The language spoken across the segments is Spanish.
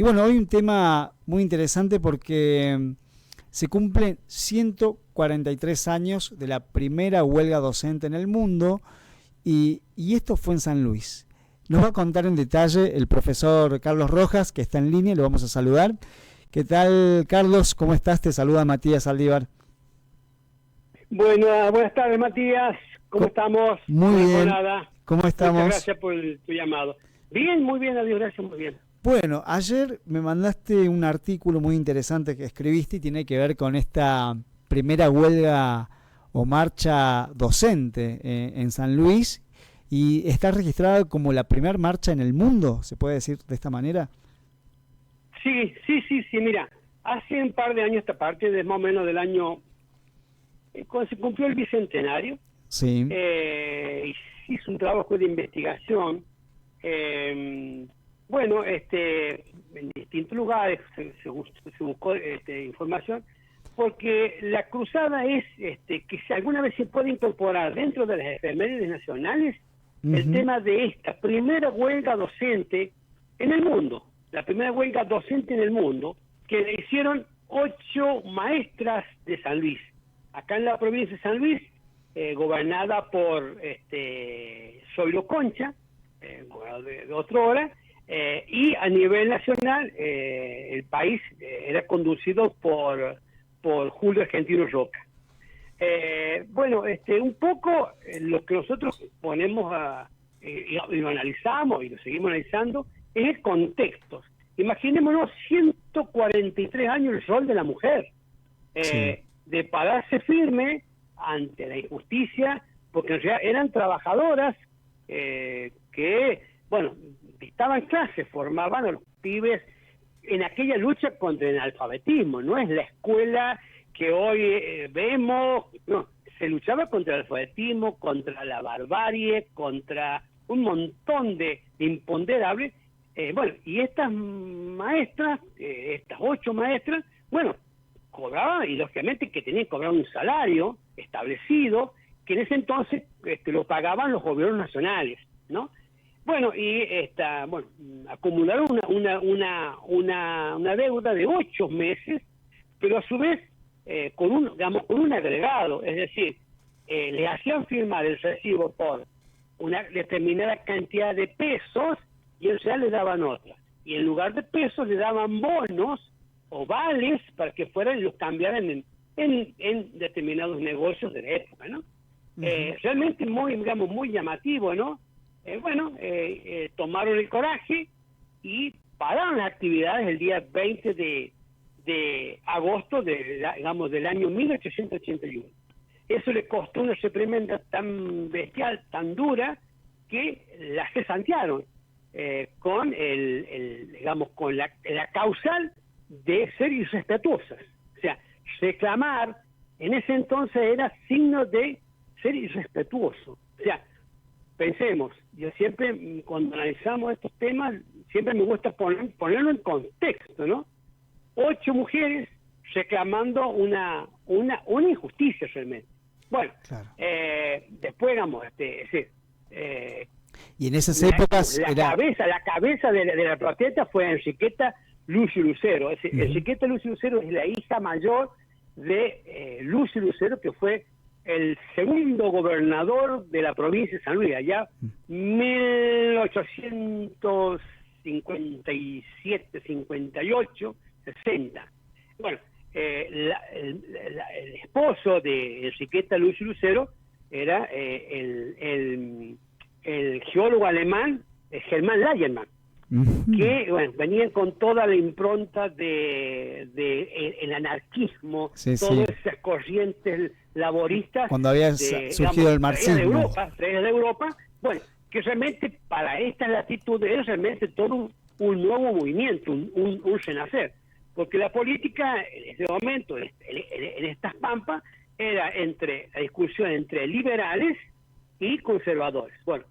Y bueno, hoy un tema muy interesante porque se cumplen 143 años de la primera huelga docente en el mundo y esto fue en San Luis. Nos va a contar en detalle el profesor Carlos Rojas, que está en línea, lo vamos a saludar. ¿Qué tal, Carlos? ¿Cómo estás? Te saluda Matías Aldívar. Bueno, buenas tardes, Matías. ¿Cómo estamos? Muy bien. Jornada. ¿Cómo estamos? Muchas gracias por tu llamado. Bien, muy bien, adiós, gracias, muy bien. Bueno, ayer me mandaste un artículo muy interesante que escribiste y tiene que ver con esta primera huelga o marcha docente en San Luis, y está registrada como la primera marcha en el mundo, ¿se puede decir de esta manera? Sí, mira, hace un par de años, esta parte de más o menos del año, cuando se cumplió el bicentenario, sí. Hice un trabajo de investigación, bueno, en distintos lugares se buscó información, porque la cruzada es que si alguna vez se puede incorporar dentro de las efemérides nacionales el tema de esta primera huelga docente en el mundo, la primera huelga docente en el mundo, que le hicieron 8 maestras de San Luis, acá en la provincia de San Luis, gobernada por Zoilo Concha, de Otrora, y a nivel nacional el país era conducido por Julio Argentino Roca. Bueno, un poco lo que nosotros ponemos y lo analizamos y lo seguimos analizando es el contexto. Imaginémonos 143 años el rol de la mujer, de pararse firme ante la injusticia, porque en realidad eran trabajadoras que, bueno, dictaban clases, formaban a los pibes en aquella lucha contra el analfabetismo. No es la escuela que hoy vemos, no, se luchaba contra el alfabetismo, contra la barbarie, contra un montón de imponderables. Bueno, y estas maestras, estas 8 maestras, bueno, cobraban, y lógicamente que tenían que cobrar un salario establecido, que en ese entonces lo pagaban los gobiernos nacionales, ¿no? Bueno, y acumularon una deuda de 8 meses, pero a su vez con un agregado, es decir, le hacían firmar el recibo por una determinada cantidad de pesos y en realidad le daban otras. Y en lugar de pesos le daban bonos o vales para que los cambiaran en determinados negocios de la época, ¿no? Realmente muy llamativo, ¿no? Tomaron el coraje y pararon las actividades el día 20 de agosto del año 1881. Eso le costó una reprimenda tan bestial, tan dura, que la cesantearon con con la causal de ser irrespetuosas. O sea, reclamar en ese entonces era signo de ser irrespetuoso. O sea, pensemos, yo siempre, cuando analizamos estos temas, siempre me gusta ponerlo en contexto, ¿no? 8 mujeres reclamando una injusticia realmente. Bueno, claro. Después, y en esas épocas la cabeza de la protesta fue Enriqueta Lucio Lucero. Enriqueta Lucio Lucero es la hija mayor de Lucio Lucero, que fue el segundo gobernador de la provincia de San Luis, allá 1857, 58, 60. Bueno, el esposo de Enriqueta Lucio Lucero era el geólogo alemán Germán Layermann, que venían con toda la impronta de el anarquismo, todas esas corrientes laboristas cuando había surgido el marxismo, traídas de Europa, bueno, que realmente para esta latitud es realmente todo un nuevo movimiento, un renacer, porque la política en ese momento, en estas pampas, era la discusión entre liberales y conservadores. Bueno,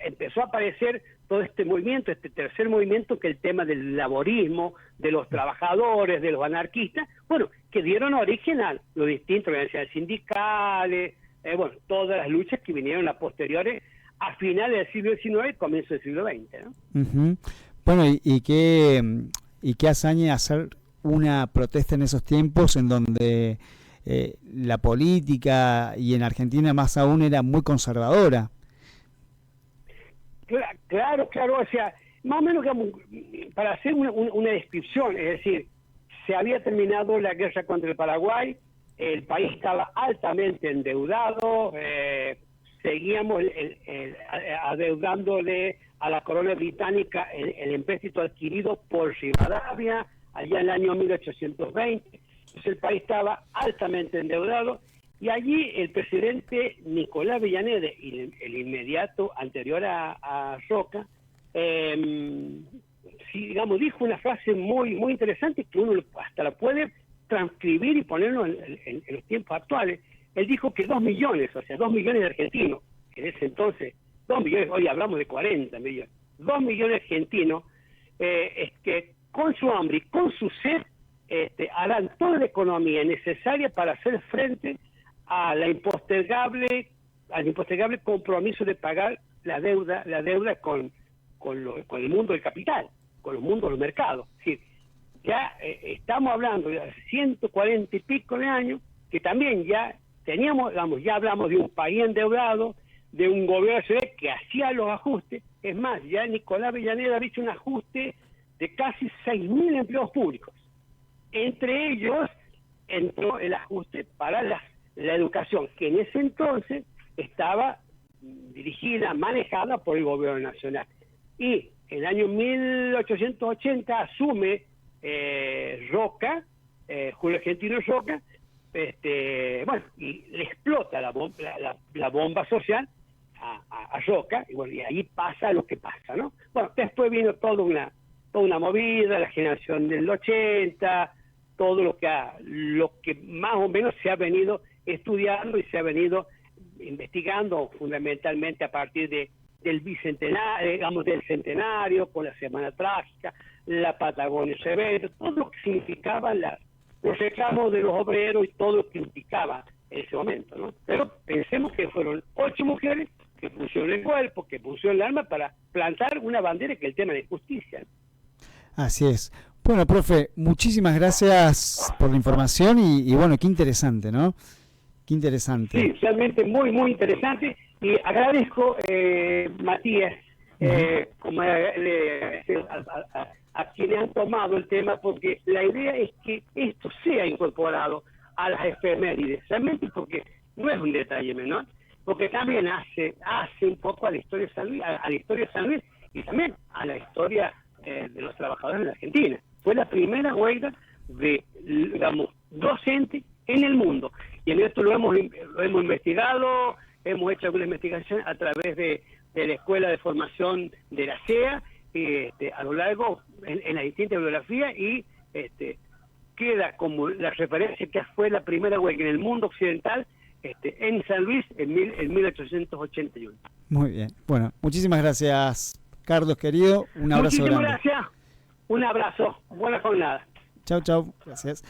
empezó a aparecer todo este movimiento, este tercer movimiento, que es el tema del laborismo, de los trabajadores, de los anarquistas, bueno, que dieron origen a los distintos organizaciones sindicales, todas las luchas que vinieron a posteriores, a finales del siglo XIX y comienzo del siglo XX, ¿no? Bueno, y qué hazaña hacer una protesta en esos tiempos en donde la política, y en Argentina más aún, era muy conservadora. Claro, o sea, más o menos, digamos, para hacer una descripción, es decir, se había terminado la guerra contra el Paraguay, el país estaba altamente endeudado, seguíamos adeudándole a la corona británica el empréstito adquirido por Rivadavia allá en el año 1820. Entonces el país estaba altamente endeudado, y allí el presidente Nicolás Avellaneda, el inmediato anterior a Roca, digamos, dijo una frase muy interesante que uno hasta la puede transcribir y ponerlo en los tiempos actuales. Él dijo que 2 millones, o sea, 2 millones de argentinos, en ese entonces, 2 millones, hoy hablamos de 40 millones, 2 millones de argentinos, con su hambre y con su sed, harán toda la economía necesaria para hacer frente al impostergable compromiso de pagar la deuda con el mundo del capital, con el mundo de los mercados. Es decir, ya estamos hablando de 140 y pico de años que también ya teníamos, ya hablamos de un país endeudado, de un gobierno que hacía los ajustes. Es más, ya Nicolás Avellaneda ha hecho un ajuste de casi 6.000 empleos públicos. Entre ellos entró el ajuste para la educación, que en ese entonces estaba dirigida, manejada por el gobierno nacional. Y en el año 1880 asume Roca, Julio Argentino Roca, y le explota la bomba social a Roca, y bueno, y ahí pasa lo que pasa, ¿no? Bueno, después vino toda una movida, la generación del 80, todo lo que más o menos se ha venido estudiando y se ha venido investigando fundamentalmente a partir del bicentenario, digamos, del centenario, con la Semana Trágica, la Patagonia Severa, todo lo que significaban los reclamos de los obreros y todo lo que implicaba en ese momento, ¿no? Pero pensemos que fueron 8 mujeres que pusieron el cuerpo, que pusieron el arma para plantar una bandera, que es el tema de justicia. Así es. Bueno, profe, muchísimas gracias por la información y bueno, qué interesante, ¿no? Qué interesante. Sí, realmente muy interesante, y agradezco, Matías, como a quienes han tomado el tema, porque la idea es que esto sea incorporado a las efemérides, realmente, porque no es un detalle menor, porque también hace un poco a la historia de San Luis, y también a la historia de los trabajadores en la Argentina. Fue la primera huelga docente en el mundo, y en esto lo hemos investigado, hemos hecho alguna investigación a través de la Escuela de Formación de la CEA, a lo largo, en las distintas bibliografías, y queda como la referencia que fue la primera huelga en el mundo occidental, en San Luis, en 1881. Muy bien. Bueno, muchísimas gracias, Carlos, querido. Un abrazo grande. Muchísimas gracias. Un abrazo. Buena jornada. Chau. Gracias.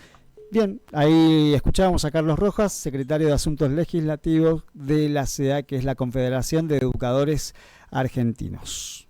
Bien, ahí escuchábamos a Carlos Rojas, secretario de Asuntos Legislativos de la CEA, que es la Confederación de Educadores Argentinos.